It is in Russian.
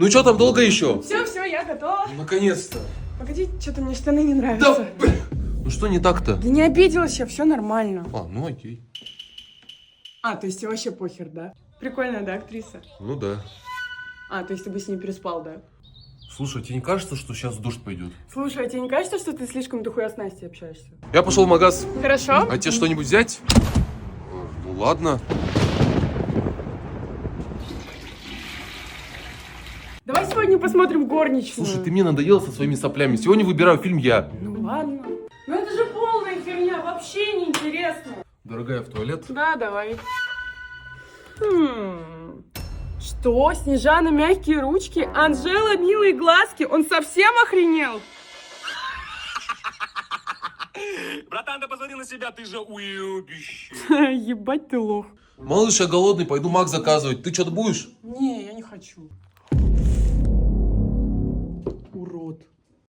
Ну что там, долго еще? Все, я готова. Наконец-то. Погоди, что-то мне штаны не нравятся. Да, ну что не так-то? Да не обиделась я, все нормально. А, ну окей. А, то есть тебе вообще похер, да? Прикольная, да, актриса? Ну да. А, то есть ты бы с ней переспал, да? Слушай, тебе не кажется, что сейчас дождь пойдет? Слушай, а тебе не кажется, что ты слишком дохуя с Настей общаешься? Я пошел в магаз. Хорошо. А тебе что-нибудь взять? Ну ладно. Давай сегодня посмотрим горничную. Слушай, ты мне надоела со своими соплями. Сегодня выбираю фильм я. Ну ладно. Ну это же полная херня, вообще не интересно. Дорогая, в туалет? Да, давай. Что? Снежана мягкие ручки? Анжела милые глазки? Он совсем охренел? Братан, да посмотри на себя, ты же уебище. Ебать ты лох. Малыш, я голодный, пойду мак заказывать. Ты что-то будешь? Не, я не хочу.